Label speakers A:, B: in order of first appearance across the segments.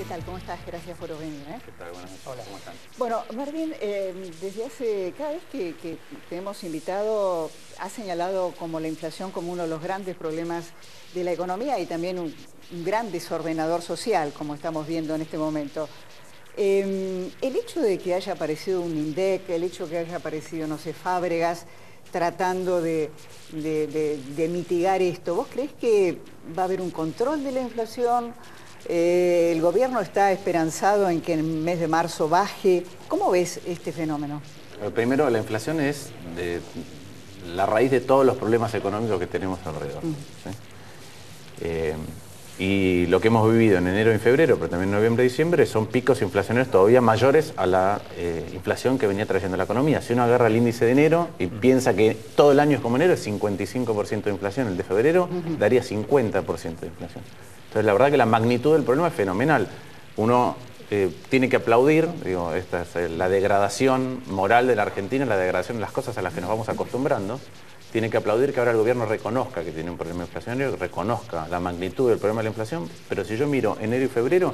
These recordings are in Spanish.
A: ¿Qué tal? ¿Cómo estás? Gracias por venir.
B: ¿Qué tal? Buenas noches.
A: Hola.
B: ¿Cómo están?
A: Bueno, Martín, desde hace, cada vez que te hemos invitado, has señalado como la inflación como uno de los grandes problemas de la economía y también un gran desordenador social, como estamos viendo en este momento. El hecho de que haya aparecido un INDEC, el hecho de que haya aparecido, no sé, Fábregas, tratando de mitigar esto, ¿vos creés que va a haber un control de la inflación? ¿El gobierno está esperanzado en que en el mes de marzo baje? ¿Cómo ves este fenómeno?
B: Primero, la inflación es la raíz de todos los problemas económicos que tenemos alrededor. ¿Sí? Y lo que hemos vivido en enero y febrero, pero también en noviembre y diciembre, son picos inflacionarios todavía mayores a la inflación que venía trayendo la economía. Si uno agarra el índice de enero y piensa que todo el año es como enero, es 55% de inflación. El de febrero daría 50% de inflación. Entonces, la verdad que la magnitud del problema es fenomenal. Uno tiene que aplaudir, digo, esta es la degradación moral de la Argentina, la degradación de las cosas a las que nos vamos acostumbrando. Tiene que aplaudir que ahora el gobierno reconozca que tiene un problema inflacionario, reconozca la magnitud del problema de la inflación, pero si yo miro enero y febrero,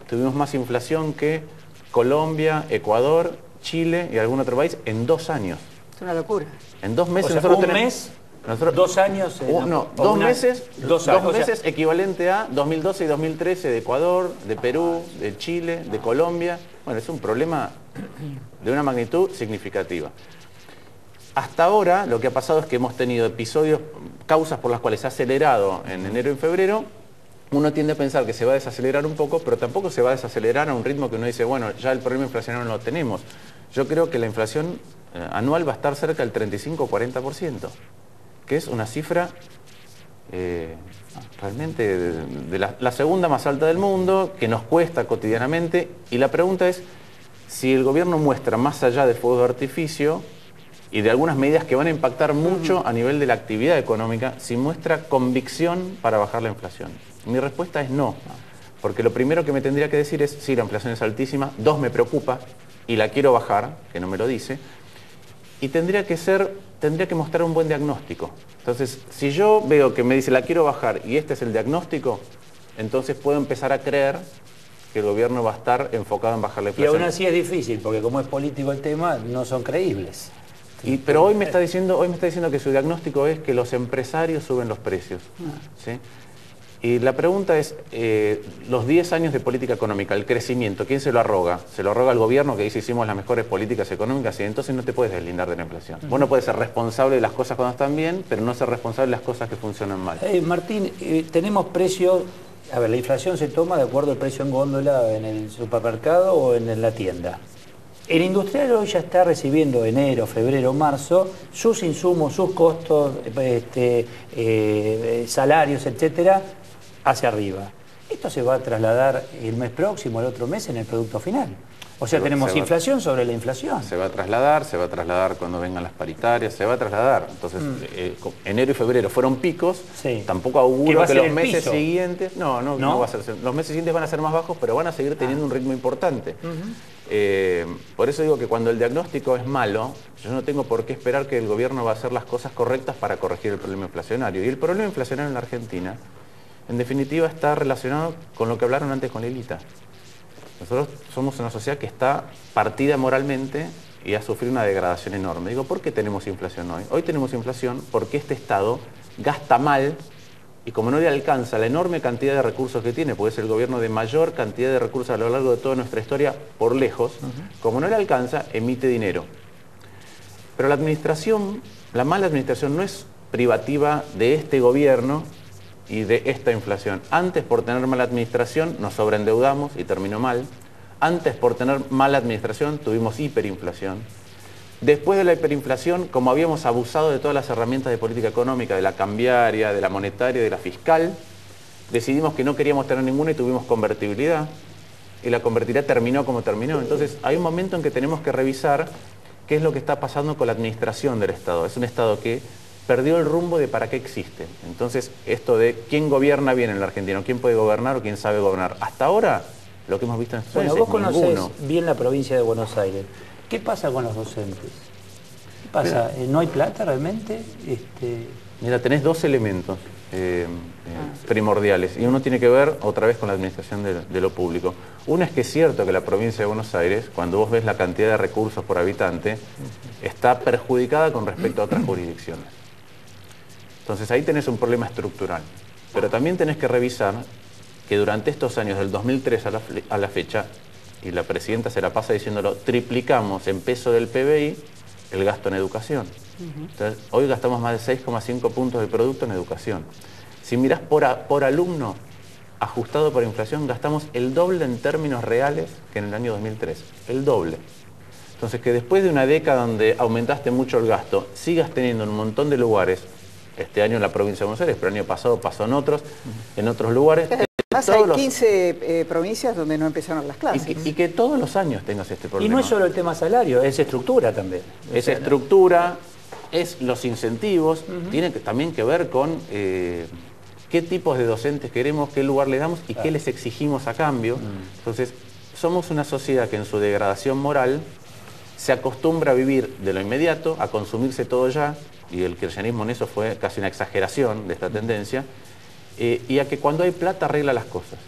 B: tuvimos más inflación que Colombia, Ecuador, Chile y algún otro país en 2 años.
A: Es una locura.
B: En 2 meses
C: o sea,
B: nosotros
C: un
B: tenemos...
C: mes, 2 años...
B: no, 2 meses,
C: 2 años,
B: 2 meses equivalente a 2012 y 2013 de Ecuador, de Perú, de Chile, de Colombia. Bueno, es un problema de una magnitud significativa. Hasta ahora lo que ha pasado es que hemos tenido episodios, causas por las cuales se ha acelerado en enero y febrero. Uno tiende a pensar que se va a desacelerar un poco, pero tampoco se va a desacelerar a un ritmo que uno dice, bueno, ya el problema inflacionario no lo tenemos. Yo creo que la inflación anual va a estar cerca del 35 o 40%, que es una cifra realmente de la segunda más alta del mundo, que nos cuesta cotidianamente. Y la pregunta es, si el gobierno muestra más allá de fuegos de artificio y de algunas medidas que van a impactar mucho a nivel de la actividad económica, si muestra convicción para bajar la inflación. Mi respuesta es no, porque lo primero que me tendría que decir es, sí, la inflación es altísima, 2, me preocupa y la quiero bajar, que no me lo dice, y tendría que mostrar un buen diagnóstico. Entonces, si yo veo que me dice, la quiero bajar y este es el diagnóstico, entonces puedo empezar a creer que el gobierno va a estar enfocado en bajar la inflación.
C: Y aún así es difícil, porque como es político el tema, no son creíbles.
B: Pero hoy me está diciendo que su diagnóstico es que los empresarios suben los precios. ¿Sí? Y la pregunta es, los 10 años de política económica, el crecimiento, ¿quién se lo arroga? Se lo arroga el gobierno, que dice hicimos las mejores políticas económicas, y entonces no te puedes deslindar de la inflación. Vos no puedes ser responsable de las cosas cuando están bien, pero no ser responsable de las cosas que funcionan mal.
C: Martín, tenemos precios, a ver, la inflación se toma de acuerdo al precio en góndola en el supermercado o en la tienda. El industrial hoy ya está recibiendo enero, febrero, marzo, sus insumos, sus costos, salarios, etcétera, hacia arriba. Esto se va a trasladar el mes próximo, el otro mes, en el producto final. O sea, tenemos inflación sobre la inflación.
B: Se va a trasladar cuando vengan las paritarias, se va a trasladar. Entonces, enero y febrero fueron picos,
C: sí.
B: Tampoco auguro que los meses
C: piso?
B: Siguientes... No va a ser. Los meses siguientes van a ser más bajos, pero van a seguir teniendo un ritmo importante. Por eso digo que cuando el diagnóstico es malo, yo no tengo por qué esperar que el gobierno va a hacer las cosas correctas para corregir el problema inflacionario. Y el problema inflacionario en la Argentina, en definitiva, está relacionado con lo que hablaron antes con Lilita. Nosotros somos una sociedad que está partida moralmente y ha sufrido una degradación enorme. Digo, ¿por qué tenemos inflación hoy? Hoy tenemos inflación porque este Estado gasta mal y como no le alcanza la enorme cantidad de recursos que tiene, porque es el gobierno de mayor cantidad de recursos a lo largo de toda nuestra historia por lejos, como no le alcanza, emite dinero. Pero la administración, la mala administración no es privativa de este gobierno y de esta inflación. Antes, por tener mala administración, nos sobreendeudamos y terminó mal. Antes, por tener mala administración, tuvimos hiperinflación. Después de la hiperinflación, como habíamos abusado de todas las herramientas de política económica, de la cambiaria, de la monetaria, de la fiscal, decidimos que no queríamos tener ninguna y tuvimos convertibilidad. Y la convertibilidad terminó como terminó. Entonces, hay un momento en que tenemos que revisar qué es lo que está pasando con la administración del Estado. Es un Estado que perdió el rumbo de para qué existe. Entonces, esto de quién gobierna bien en la Argentina, quién puede gobernar o quién sabe gobernar. Hasta ahora, lo que hemos visto en estos años
C: vos conocés
B: ninguno.
C: bien la provincia de Buenos Aires. ¿Qué pasa con los docentes? ¿Qué pasa? ¿No hay plata realmente?
B: Mira, tenés 2 elementos. primordiales, y uno tiene que ver otra vez con la administración de lo público. Una es que es cierto que la provincia de Buenos Aires, cuando vos ves la cantidad de recursos por habitante, está perjudicada con respecto a otras jurisdicciones. Entonces ahí tenés un problema estructural. Pero también tenés que revisar que durante estos años, del 2003 a la fecha, y la presidenta se la pasa diciéndolo, triplicamos en peso del PBI el gasto en educación. Entonces, hoy gastamos más de 6,5 puntos de producto en educación. Si mirás por alumno, ajustado por inflación, gastamos el doble en términos reales que en el año 2003. El doble. Entonces, que después de una década donde aumentaste mucho el gasto, sigas teniendo en un montón de lugares, este año en la provincia de Buenos Aires, pero el año pasado pasó en otros lugares.
A: Además hay 15 provincias donde no empezaron las clases.
B: Y que todos los años tengas este problema.
C: Y no es solo el tema salario, es estructura también.
B: Es estructura, es los incentivos, tiene también que ver con qué tipos de docentes queremos, qué lugar le damos y qué les exigimos a cambio. Entonces, somos una sociedad que en su degradación moral se acostumbra a vivir de lo inmediato, a consumirse todo ya, y el kirchnerismo en eso fue casi una exageración de esta tendencia, y a que cuando hay plata arregla las cosas.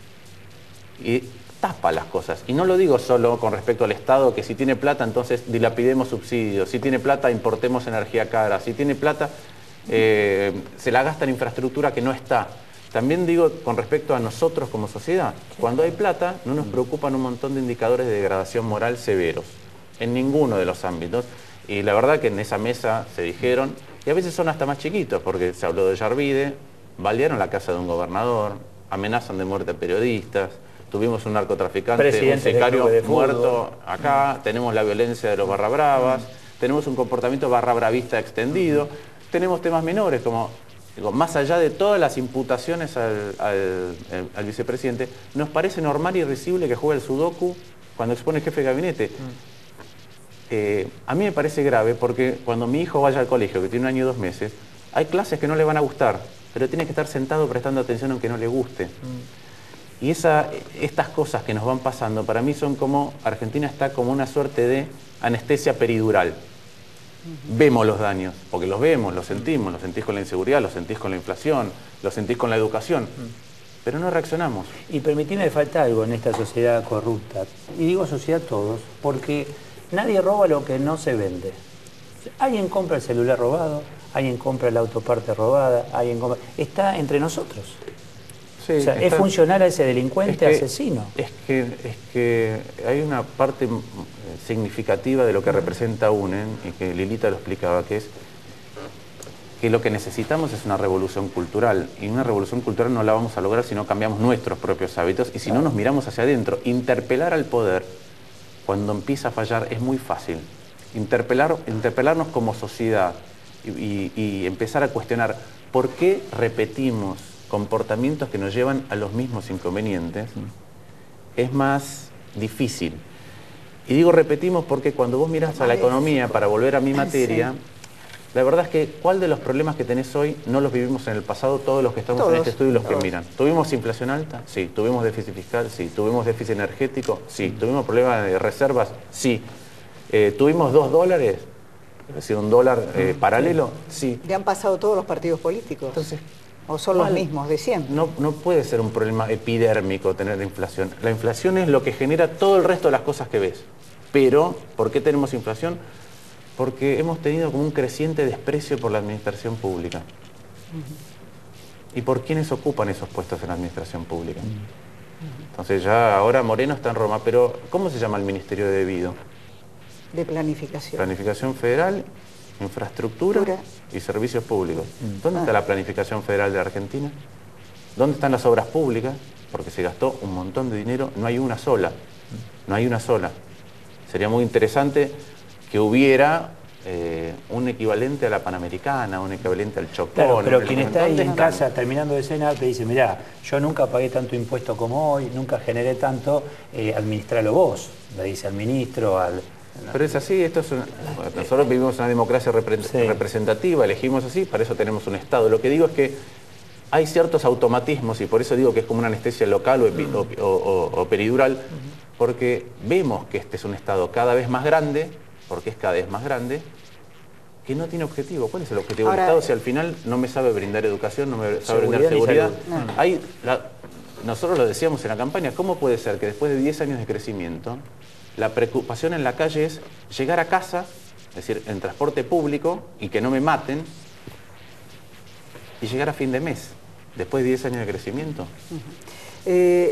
B: Y tapa las cosas. Y no lo digo solo con respecto al Estado, que si tiene plata entonces dilapidemos subsidios, si tiene plata importemos energía cara, si tiene plata se la gasta en infraestructura que no está. También digo con respecto a nosotros como sociedad, cuando hay plata no nos preocupan un montón de indicadores de degradación moral severos, en ninguno de los ámbitos. Y la verdad que en esa mesa se dijeron, y a veces son hasta más chiquitos, porque se habló de Yarvide, balearon la casa de un gobernador, amenazan de muerte a periodistas, tuvimos un narcotraficante, un sicario muerto acá, tenemos la violencia de los barra bravas, tenemos un comportamiento barra bravista extendido, tenemos temas menores como, digo, más allá de todas las imputaciones al vicepresidente, nos parece normal y risible que juegue el sudoku cuando expone el jefe de gabinete. A mí me parece grave porque cuando mi hijo vaya al colegio, que tiene 1 año y 2 meses, hay clases que no le van a gustar, pero tiene que estar sentado prestando atención aunque no le guste. Y estas cosas que nos van pasando, para mí son como, Argentina está como una suerte de anestesia peridural. Vemos los daños, porque los vemos, los sentimos, los sentís con la inseguridad, los sentís con la inflación, los sentís con la educación, pero no reaccionamos.
C: Y permitime, falta algo en esta sociedad corrupta, y digo sociedad todos, porque nadie roba lo que no se vende. Alguien compra el celular robado, alguien compra la autoparte robada, alguien compra... Está entre nosotros.
B: Sí,
C: o sea, es funcional a ese delincuente, asesino.
B: Es que hay una parte significativa de lo que representa UNEN, y que Lilita lo explicaba, que es que lo que necesitamos es una revolución cultural, y una revolución cultural no la vamos a lograr si no cambiamos nuestros propios hábitos y si no nos miramos hacia adentro. Interpelar al poder cuando empieza a fallar es muy fácil. Interpelarnos como sociedad y empezar a cuestionar por qué repetimos comportamientos que nos llevan a los mismos inconvenientes es más difícil. Y digo repetimos porque cuando vos mirás a la economía, para volver a mi materia, la verdad es que ¿cuál de los problemas que tenés hoy no los vivimos en el pasado todos los que estamos en este estudio y los que miran? ¿Tuvimos inflación alta? Sí. ¿Tuvimos déficit fiscal? Sí. ¿Tuvimos déficit energético? Sí. ¿Tuvimos problemas de reservas? Sí. ¿Tuvimos $2? Es decir, un dólar paralelo. Sí.
A: ¿Le han pasado todos los partidos políticos?
B: Entonces,
A: ¿o son los mismos de siempre?
B: No puede ser un problema epidérmico tener inflación. La inflación es lo que genera todo el resto de las cosas que ves. Pero, ¿por qué tenemos inflación? Porque hemos tenido como un creciente desprecio por la administración pública. ¿Y por quiénes ocupan esos puestos en la administración pública? Entonces ya ahora Moreno está en Roma, pero ¿cómo se llama el Ministerio de Debido?
A: De planificación.
B: Planificación Federal, Infraestructura y Servicios Públicos. ¿Dónde está la planificación federal de Argentina? ¿Dónde están las obras públicas? Porque se gastó un montón de dinero, no hay una sola. No hay una sola. Sería muy interesante que hubiera un equivalente a la Panamericana, un equivalente al Chocón.
C: Claro, pero quien está ahí en casa terminando de cenar te dice, mirá, yo nunca pagué tanto impuesto como hoy, nunca generé tanto, administralo vos, le dice al ministro, al...
B: Pero es así, nosotros vivimos una democracia representativa, elegimos así, para eso tenemos un Estado. Lo que digo es que hay ciertos automatismos, y por eso digo que es como una anestesia local o peridural, porque vemos que este es un Estado cada vez más grande, porque es cada vez más grande, que no tiene objetivo. ¿Cuál es el objetivo
A: Ahora,
B: del Estado si al final no me sabe brindar educación, no me sabe brindar
C: seguridad
B: seguridad? Nosotros lo decíamos en la campaña, ¿cómo puede ser que después de 10 años de crecimiento, la preocupación en la calle es llegar a casa, es decir, en transporte público, y que no me maten, y llegar a fin de mes, después de 10 años de crecimiento?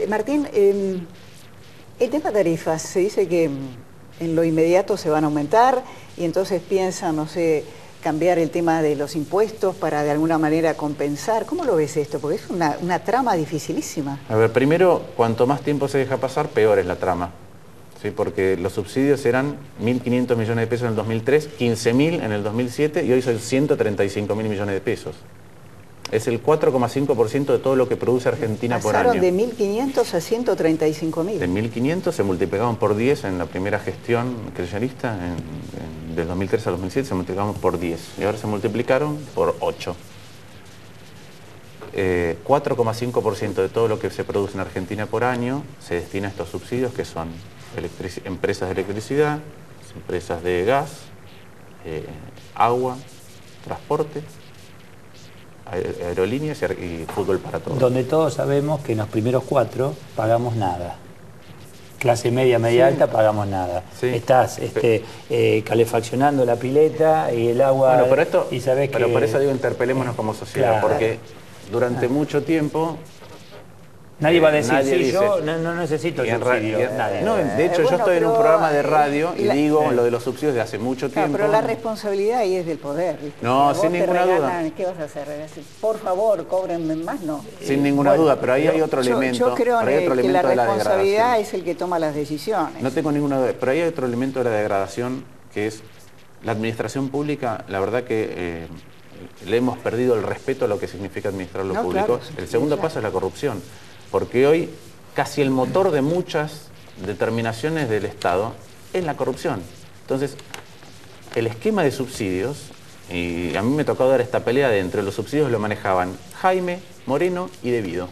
A: Martín, el tema tarifas, se dice que en lo inmediato se van a aumentar y entonces piensan, no sé, cambiar el tema de los impuestos para de alguna manera compensar. ¿Cómo lo ves esto? Porque es una trama dificilísima.
B: A ver, primero, cuanto más tiempo se deja pasar, peor es la trama. ¿Sí? Porque los subsidios eran 1.500 millones de pesos en el 2003, 15.000 en el 2007 y hoy son 135.000 millones de pesos. Es el 4,5% de todo lo que produce Argentina por año.
A: Pasaron de 1.500 a 135.000.
B: De 1.500 se multiplicaban por 10 en la primera gestión kirchnerista, del 2003 al 2007 se multiplicaban por 10 y ahora se multiplicaron por 8. 4,5% de todo lo que se produce en Argentina por año se destina a estos subsidios que son empresas de electricidad, empresas de gas, agua, transporte, aerolíneas y fútbol para todos.
C: Donde todos sabemos que en los primeros 4 pagamos nada. Clase media, media alta, pagamos nada. Sí. Estás calefaccionando la pileta y el agua...
B: Bueno, pero esto,
C: y sabés
B: pero
C: que...
B: por eso digo, interpelémonos como sociedad, claro, porque durante mucho tiempo...
C: Nadie va a decir, sí, yo no necesito el subsidio. Nadie.
B: No, de hecho, yo estoy en un programa de radio y digo lo de los subsidios de hace mucho tiempo.
A: Pero la responsabilidad ahí es del poder, ¿viste?
B: No, sin ninguna duda.
A: ¿Qué vas a hacer? Por favor, cóbrenme más, no.
B: Sin ninguna duda, pero ahí hay otro elemento.
A: Yo creo que la responsabilidad es el que toma las decisiones.
B: No tengo ninguna duda, pero ahí hay otro elemento de la degradación, que es la administración pública. La verdad que le hemos perdido el respeto a lo que significa administrar lo público. Claro, el segundo paso es la corrupción. Porque hoy casi el motor de muchas determinaciones del Estado es la corrupción. Entonces, el esquema de subsidios, y a mí me tocó dar esta pelea de entre los subsidios lo manejaban Jaime, Moreno y De Vido.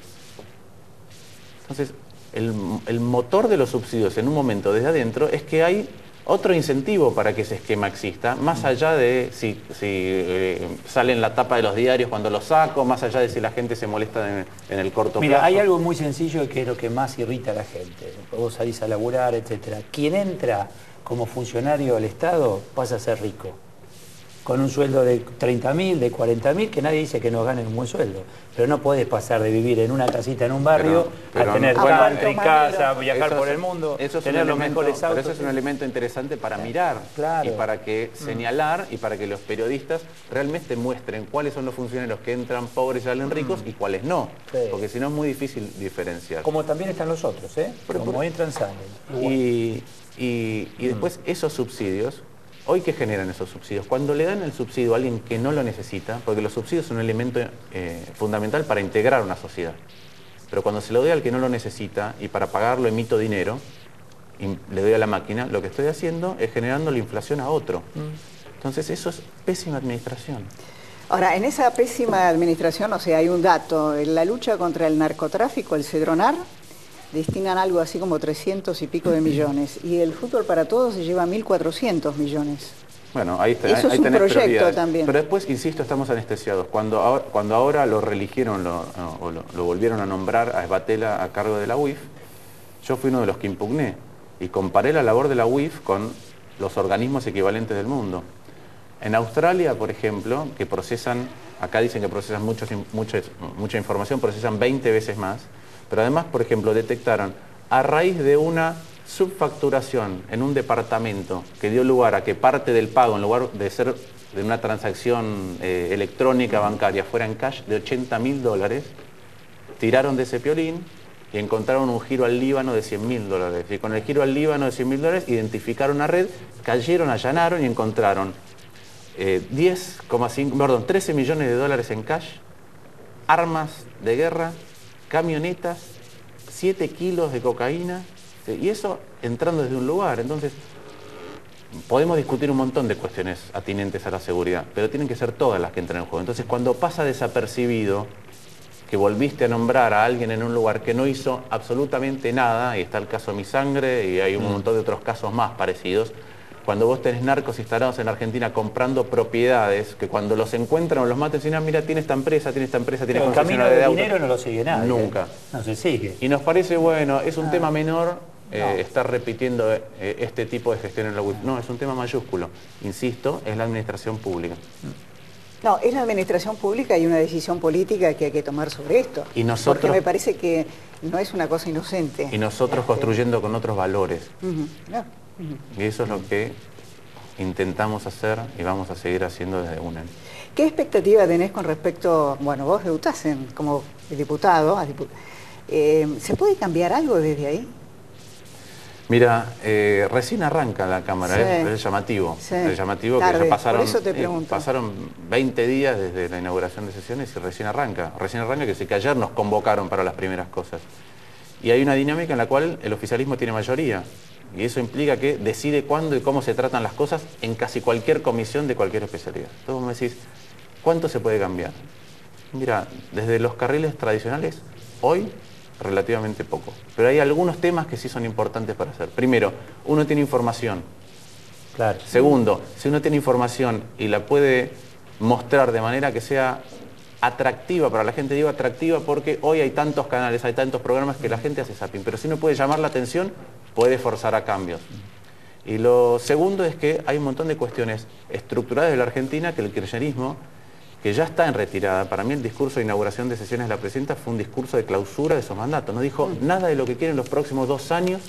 B: Entonces, el motor de los subsidios en un momento desde adentro es que hay otro incentivo para que ese esquema exista, más allá de si sale en la tapa de los diarios cuando lo saco, más allá de si la gente se molesta en el corto plazo.
C: Mira, hay algo muy sencillo que es lo que más irrita a la gente. Vos salís a laburar, etcétera. Quien entra como funcionario del Estado pasa a ser rico. Con un sueldo de 30.000, de 40.000, que nadie dice que no ganen un buen sueldo. Pero no podés pasar de vivir en una casita en un barrio a tener casa, viajar por el mundo, tener los mejores autos.
B: Pero eso es un elemento interesante para mirar, claro, y para que señalar y para que los periodistas realmente muestren cuáles son los funcionarios que entran pobres y salen ricos y cuáles no. Sí. Porque si no es muy difícil diferenciar.
C: Como también están los otros, como entran, salen.
B: Y después esos subsidios, ¿hoy qué generan esos subsidios? Cuando le dan el subsidio a alguien que no lo necesita, porque los subsidios son un elemento fundamental para integrar una sociedad, pero cuando se lo doy al que no lo necesita y para pagarlo emito dinero y le doy a la máquina, lo que estoy haciendo es generando la inflación a otro. Entonces eso es pésima administración.
A: Ahora, en esa pésima administración, o sea, hay un dato, en la lucha contra el narcotráfico, el Cedronar, destinan algo así como 300 y pico de millones. Y el fútbol para todos se lleva 1.400 millones.
B: Bueno, ahí está.
A: Eso es un proyecto también.
B: Pero después, insisto, estamos anestesiados. Cuando ahora lo reeligieron, lo volvieron a nombrar a Sbatella a cargo de la UIF, yo fui uno de los que impugné y comparé la labor de la UIF con los organismos equivalentes del mundo. En Australia, por ejemplo, que procesan, acá dicen que procesan mucha información, procesan 20 veces más. Pero además, por ejemplo, detectaron a raíz de una subfacturación en un departamento que dio lugar a que parte del pago, en lugar de ser de una transacción electrónica bancaria, fuera en cash de $80.000, tiraron de ese piolín y encontraron un giro al Líbano de $100.000. Y con el giro al Líbano de $100.000 identificaron una red, cayeron, allanaron y encontraron 13 millones de dólares en cash, armas de guerra, camionetas, 7 kilos de cocaína, y eso entrando desde un lugar. Entonces, podemos discutir un montón de cuestiones atinentes a la seguridad, pero tienen que ser todas las que entran en juego. Entonces, cuando pasa desapercibido que volviste a nombrar a alguien en un lugar que no hizo absolutamente nada, y está el caso Mi Sangre, y hay un montón de otros casos más parecidos, cuando vos tenés narcos instalados en Argentina comprando propiedades, que cuando los encuentran o los matan, dicen, mira, tiene esta empresa, tiene
C: el camino de auto. Dinero no lo sigue nadie.
B: Nunca.
C: No se sigue.
B: Y nos parece, bueno, es un tema menor estar repitiendo este tipo de gestión en la UIF. No, es un tema mayúsculo. Insisto, es la administración pública.
A: No, es la administración pública y una decisión política que hay que tomar sobre esto.
B: Y nosotros,
A: porque me parece que no es una cosa inocente.
B: Y nosotros construyendo con otros valores. Y eso es lo que intentamos hacer y vamos a seguir haciendo desde UNEN.
A: ¿Qué expectativa tenés con respecto, bueno, vos debutás como diputado, ¿se puede cambiar algo desde ahí?
B: Mira, recién arranca la Cámara, sí. Es llamativo. Sí. Es llamativo que ya pasaron 20 días desde la inauguración de sesiones y recién arranca. Recién arranca que sí, que ayer nos convocaron para las primeras cosas. Y hay una dinámica en la cual el oficialismo tiene mayoría. Y eso implica que decide cuándo y cómo se tratan las cosas en casi cualquier comisión de cualquier especialidad. Entonces me decís, ¿cuánto se puede cambiar? Mira, desde los carriles tradicionales, hoy relativamente poco. Pero hay algunos temas que sí son importantes para hacer. Primero, uno tiene información.
C: Claro.
B: Segundo, si uno tiene información y la puede mostrar de manera que sea atractiva para la gente, digo atractiva porque hoy hay tantos canales, hay tantos programas que la gente hace zapping, pero si uno puede llamar la atención, puede forzar a cambios. Y lo segundo es que hay un montón de cuestiones estructurales de la Argentina que el kirchnerismo, que ya está en retirada, para mí el discurso de inauguración de sesiones de la presidenta fue un discurso de clausura de su mandato, no dijo nada de lo que quiere en los próximos 2 años,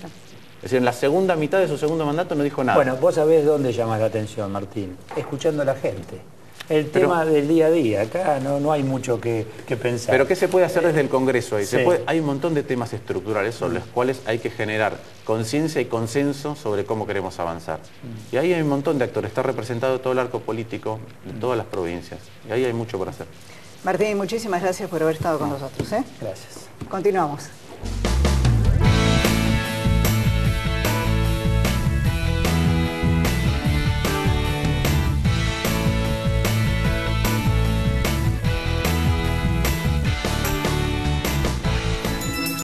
B: es decir, en la segunda mitad de su segundo mandato no dijo nada.
C: Bueno, vos sabés dónde llamas la atención, Martín, escuchando a la gente. El tema del día a día, acá no hay mucho que pensar.
B: Pero ¿qué se puede hacer desde el Congreso ahí? Sí. Hay un montón de temas estructurales sobre los cuales hay que generar conciencia y consenso sobre cómo queremos avanzar. Y ahí hay un montón de actores, está representado todo el arco político de todas las provincias. Y ahí hay mucho por hacer.
A: Martín, muchísimas gracias por haber estado con nosotros.
C: Gracias.
A: Continuamos.